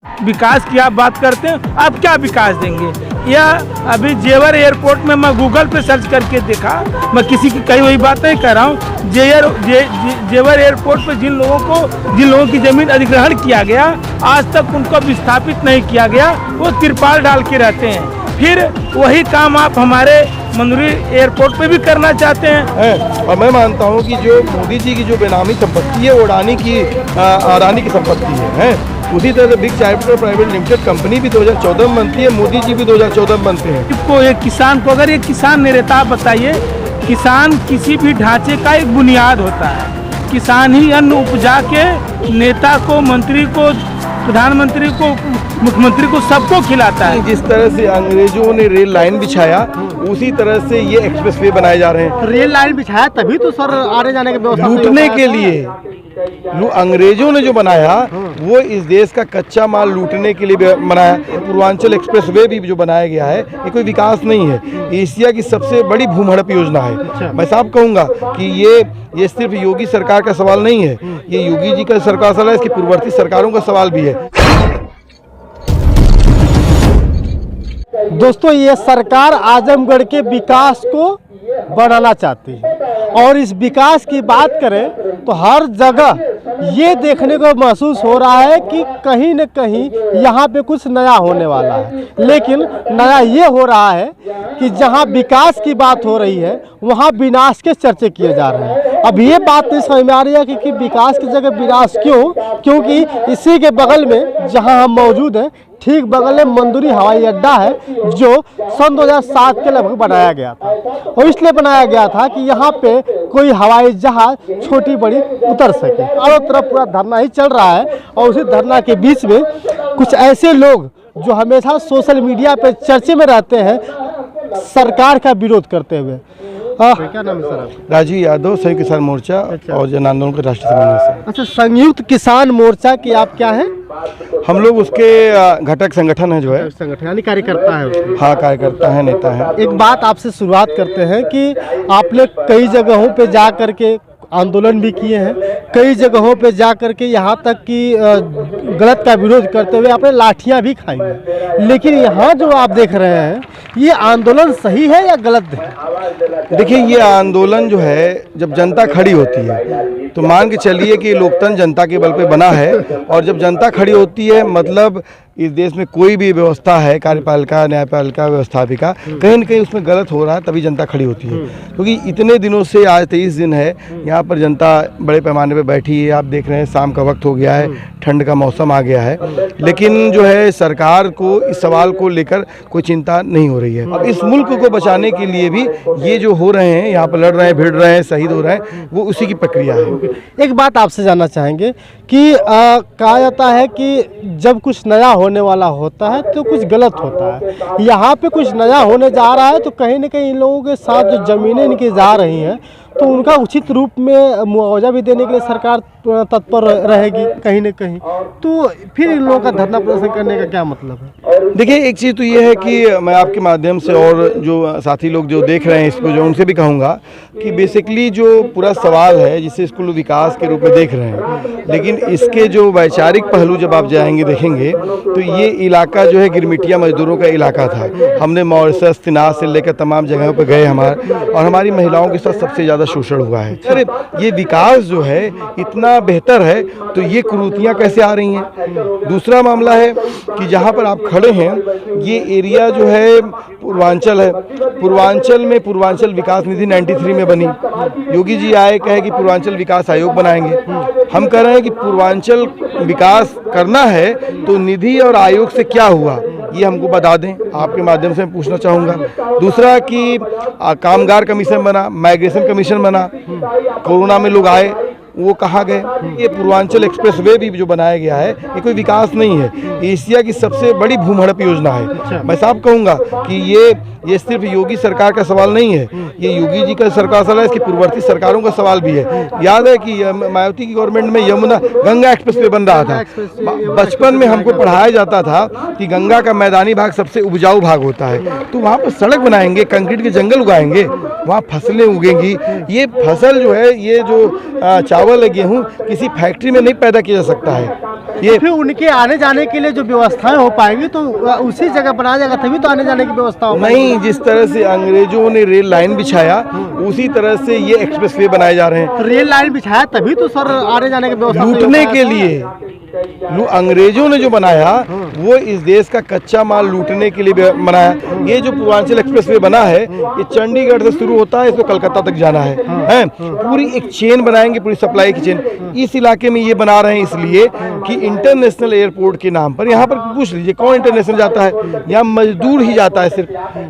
विकास की आप बात करते हैं, आप क्या विकास देंगे? या अभी जेवर एयरपोर्ट में मैं गूगल पे सर्च करके देखा, मैं किसी की कई वही बात नहीं कर रहा हूँ, जेवर एयरपोर्ट पे जिन लोगों की जमीन अधिग्रहण किया गया, आज तक उनको विस्थापित नहीं किया गया, वो तिरपाल डाल के रहते हैं। फिर वही काम आप हमारे मंदुरी एयरपोर्ट पे भी करना चाहते हैं। और मैं मानता हूँ कि जो मोदी जी की जो बेनामी संपत्ति है वो अडानी की संपत्ति है। उसी तरह big charter private limited company भी 2014 में बनती है, मोदी जी भी 2014 में बनते हैं। को एक किसान को, अगर एक किसान नहीं रहता, आप बताइए, किसान किसी भी ढांचे का एक बुनियाद होता है। किसान ही अन्न उपजा के नेता को, मंत्री को, प्रधानमंत्री को, मुख्यमंत्री को, सबको खिलाता है। जिस तरह से अंग्रेजों ने रेल लाइन बिछाया, उसी तरह से ये एक्सप्रेसवे बनाए जा रहे हैं। रेल लाइन बिछाया तभी तो सर आने जाने की व्यवस्था लूटने के लिए अंग्रेजों ने जो बनाया वो इस देश का कच्चा माल लूटने के लिए बनाया। पूर्वांचल एक्सप्रेसवे भी जो बनाया गया है ये कोई विकास नहीं है, एशिया की सबसे बड़ी भूमहड़प योजना है। मैं साफ कहूँगा कि ये सिर्फ योगी सरकार का सवाल नहीं है, ये योगी जी का सरकार सवाल है, इसकी पूर्ववर्ती सरकारों का सवाल भी है। दोस्तों, ये सरकार आजमगढ़ के विकास को बढ़ाना चाहती है और इस विकास की बात करें तो हर जगह ये देखने को महसूस हो रहा है कि कहीं न कहीं यहाँ पे कुछ नया होने वाला है। लेकिन नया ये हो रहा है कि जहाँ विकास की बात हो रही है वहाँ विनाश के चर्चे किए जा रहे हैं। अब ये बात नहीं समझ में आ रही है कि विकास की जगह विनाश क्यों? क्योंकि इसी के बगल में जहाँ हम मौजूद हैं, ठीक बगल में मंदुरी हवाई अड्डा है, जो सन 2007 के लगभग बनाया गया था। और इसलिए बनाया गया था कि यहाँ पे कोई हवाई जहाज छोटी बड़ी उतर सके। चारों तरफ पूरा धरना ही चल रहा है और उसी धरना के बीच में कुछ ऐसे लोग जो हमेशा सोशल मीडिया पे चर्चे में रहते हैं सरकार का विरोध करते हुए। क्या नाम है सर? राजीव यादव, संयुक्त किसान मोर्चा और जन आंदोलन के राष्ट्रीय समन्वय से। अच्छा, संयुक्त किसान मोर्चा की आप क्या है? हम लोग उसके घटक संगठन है, जो है संगठन यानी कार्यकर्ता है उसमें। हाँ, कार्यकर्ता है, नेता है। एक बात आपसे शुरुआत करते हैं कि आपने कई जगहों पे जा करके आंदोलन भी किए हैं, कई जगहों पे जा करके यहाँ तक कि गलत का विरोध करते हुए आपने लाठियाँ भी खाई हैं। लेकिन यहाँ जो आप देख रहे हैं ये आंदोलन सही है या गलत है? देखिए, ये आंदोलन जो है जब जनता खड़ी होती है तो मान के चलिए कि लोकतंत्र जनता के बल पे बना है, और जब जनता खड़ी होती है मतलब इस देश में कोई भी व्यवस्था है, कार्यपालिका, न्यायपालिका, व्यवस्थापिका, कहीं न कहीं उसमें गलत हो रहा है, तभी जनता खड़ी होती है। क्योंकि इतने दिनों से, आज 23 दिन है, यहाँ पर जनता बड़े पैमाने पे बैठी है। आप देख रहे हैं शाम का वक्त हो गया है, ठंड का मौसम आ गया है, लेकिन जो है सरकार को इस सवाल को लेकर कोई चिंता नहीं हो रही है। अब इस मुल्क को बचाने के लिए भी ये जो हो रहे हैं, यहाँ पर लड़ रहे हैं, भिड़ रहे हैं, शहीद हो रहे हैं, वो उसी की प्रक्रिया है। एक बात आपसे जानना चाहेंगे कि कहा जाता है कि जब कुछ नया होने वाला होता है तो कुछ गलत होता है। यहाँ पे कुछ नया होने जा रहा है तो कहीं न कहीं इन लोगों के साथ जो ज़मीनें इनकी जा रही हैं तो उनका उचित रूप में मुआवजा भी देने के लिए सरकार तत्पर रहेगी कहीं न कहीं। तो फिर इन लोगों का धरना प्रदर्शन करने का क्या मतलब है? देखिए, एक चीज़ तो ये है कि मैं आपके माध्यम से और जो साथी लोग जो देख रहे हैं इसको, जो उनसे भी कहूँगा कि बेसिकली जो पूरा सवाल है जिसे इसको लोग विकास के रूप में देख रहे हैं, लेकिन इसके जो वैचारिक पहलू जब आप जाएंगे देखेंगे तो ये इलाका जो है गिरमिटिया मजदूरों का इलाका था। हमने मॉरिशस, तिनास से लेकर तमाम जगहों पर गए और हमारी महिलाओं के साथ सबसे ज़्यादा शोषण हुआ है। अरे ये विकास जो है इतना बेहतर है तो ये कुरीतियाँ कैसे आ रही हैं? दूसरा मामला है कि जहाँ पर आप खड़े हैं ये एरिया जो है पूर्वांचल है। पूर्वांचल में पूर्वांचल विकास निधि 93 में बनी। योगी जी आए, कहे कि पूर्वांचल विकास आयोग बनाएंगे। हम कह रहे हैं कि पूर्वांचल विकास करना है तो निधि और आयोग से क्या हुआ ये हमको बता दें, आपके माध्यम से मैं पूछना चाहूँगा। दूसरा कि कामगार कमीशन बना, माइग्रेशन कमीशन बना, कोरोना में लोग आए, वो कहाँ गए? ये पूर्वांचल एक्सप्रेसवे भी जो बनाया गया है ये कोई विकास नहीं है, एशिया की सबसे बड़ी भूमहड़प योजना है। मैं साफ कहूँगा कि ये सिर्फ योगी सरकार का सवाल नहीं है, ये योगी जी का सरकार सवाल है, इसकी पूर्ववर्ती सरकारों का सवाल भी है। याद है कि मायावती की गवर्नमेंट में यमुना गंगा एक्सप्रेसवे बन रहा था। बचपन में हमको पढ़ाया जाता था कि गंगा का मैदानी भाग सबसे उपजाऊ भाग होता है, तो वहाँ पर सड़क बनाएंगे, कंक्रीट के जंगल उगाएंगे, वहाँ फसलें उगेंगी। ये फसल जो है, ये जो चावल है, गेहूँ किसी फैक्ट्री में नहीं पैदा किया जा सकता है। ये फिर उनके आने जाने के लिए जो व्यवस्थाएं हो पाएंगी तो उसी जगह बनाया जाएगा, तभी तो आने जाने की व्यवस्था हो पाएगी। नहीं, जिस तरह से अंग्रेजों ने रेल लाइन बिछाया उसी तरह से ये एक्सप्रेस वे बनाए जा रहे हैं। रेल लाइन बिछाया तभी तो सर आने जाने की व्यवस्था लूटने के लिए अंग्रेजों ने जो बनाया वो इस देश का कच्चा माल लूटने के लिए बनाया। ये जो पूर्वांचल एक्सप्रेस वे बना है ये चंडीगढ़ से शुरू होता है, इसको कलकत्ता तक जाना है। पूरी एक चेन बनाएंगे, पूरी सप्लाई की चेन। इस इलाके में ये बना रहे हैं इसलिए कि इंटरनेशनल एयरपोर्ट के नाम पर, यहाँ पर पूछ लीजिए कौन इंटरनेशनल जाता है, यहाँ मजदूर ही जाता है सिर्फ।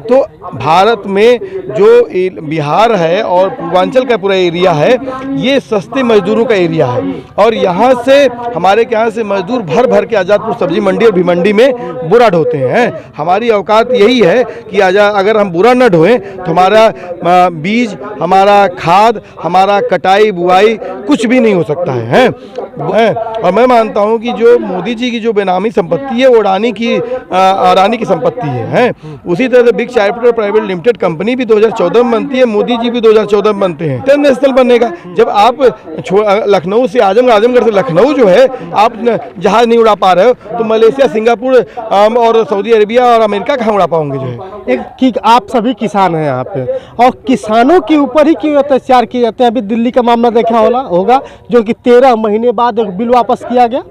तो भारत में जो बिहार है और पूर्वांचल का पूरा एरिया है ये सस्ते मजदूरों का एरिया है, और यहाँ से हमारे यहाँ से मजदूर भर भर के आज़ादपुर सब्जी मंडी और भिमंडी में बुरा ढोते हैं। हमारी औकात यही है कि अगर हम बुरा न ढोएं तो हमारा बीज, हमारा खाद, हमारा कटाई बुआई कुछ भी नहीं हो सकता है। और मैं मानता हूं कि जो मोदी जी की जो बेनामी संपत्ति है वो अडानी की संपत्ति है। उसी तरह से big charter private limited company भी 2014 में बनती है, मोदी जी भी 2014 में बनते हैं। इंटरनेशनल बनेगा जब आप लखनऊ से आजमगढ़ से लखनऊ जो है आप जहाज नहीं उड़ा पा रहे हो तो मलेशिया, सिंगापुर और सऊदी अरेबिया और अमेरिका कहाँ उड़ा पाओगे जो है। एक कि आप सभी किसान हैं यहाँ पे, और किसानों के ऊपर ही क्यों अत्याचार किए जाते हैं। अभी दिल्ली का मामला देखा होगा जो कि 13 महीने बाद एक बिल वापस किया गया,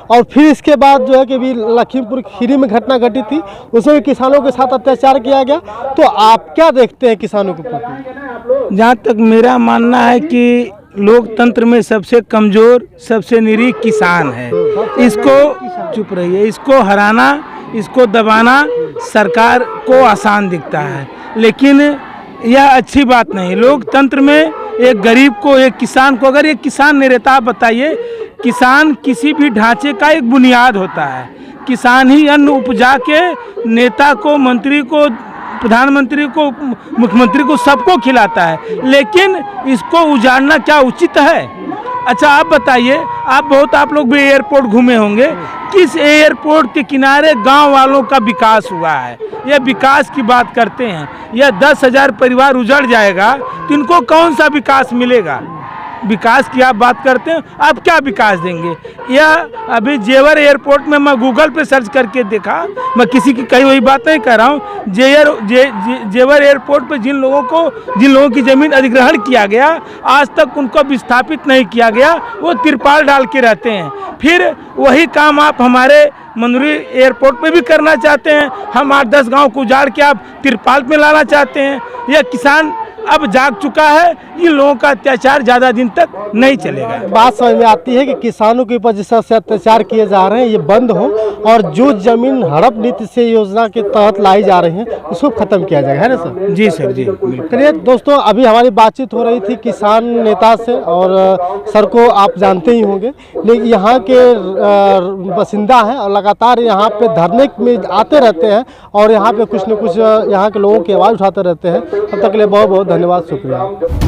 और फिर इसके बाद जो है कि भी लखीमपुर खीरी में घटना घटी थी, उसमें भी किसानों के साथ अत्याचार किया गया। तो आप क्या देखते हैं किसानों के प्रति? जहाँ तक मेरा मानना है कि लोकतंत्र में सबसे कमज़ोर, सबसे निरीह किसान है। इसको चुप रहिए, इसको हराना, इसको दबाना सरकार को आसान दिखता है, लेकिन यह अच्छी बात नहीं। लोकतंत्र में एक गरीब को, एक किसान को, अगर एक किसान नहीं रहता, आप बताइए, किसान किसी भी ढांचे का एक बुनियाद होता है। किसान ही अन्न उपजा के नेता को, मंत्री को, प्रधानमंत्री को, मुख्यमंत्री को, सबको खिलाता है, लेकिन इसको उजाड़ना क्या उचित है? अच्छा आप बताइए, आप लोग भी एयरपोर्ट घूमे होंगे, किस एयरपोर्ट के किनारे गांव वालों का विकास हुआ है? यह विकास की बात करते हैं, यह 10,000 परिवार उजड़ जाएगा तो इनको कौन सा विकास मिलेगा? विकास की आप बात करते हैं, आप क्या विकास देंगे? यह अभी जेवर एयरपोर्ट में मैं गूगल पे सर्च करके देखा, मैं किसी की कही हुई बात नहीं कर रहा हूँ। जेवर एयरपोर्ट पे जिन लोगों की ज़मीन अधिग्रहण किया गया, आज तक उनको विस्थापित नहीं किया गया, वो तिरपाल डाल के रहते हैं। फिर वही काम आप हमारे मंदुरी एयरपोर्ट पे भी करना चाहते हैं। हम 8-10 गाँव को उजाड़ के आप तिरपाल में लाना चाहते हैं। यह किसान अब जाग चुका है, इन लोगों का अत्याचार ज़्यादा दिन तक नहीं चलेगा। बात समझ में आती है कि किसानों के ऊपर जिस तरह से अत्याचार किए जा रहे हैं ये बंद हो, और जो जमीन हड़प नीति से योजना के तहत लाई जा रही है उसको खत्म किया जाएगा, है ना सर? जी सर, जी। चलिए दोस्तों, अभी हमारी बातचीत हो रही थी किसान नेता से, और सर को आप जानते ही होंगे, लेकिन यहाँ के बासिंदा हैं और लगातार यहाँ पे धरने में आते रहते हैं और यहाँ पे कुछ न कुछ यहाँ के लोगों की आवाज़ उठाते रहते हैं। तब तक के लिए बहुत बहुत धन्यवाद, शुक्रिया।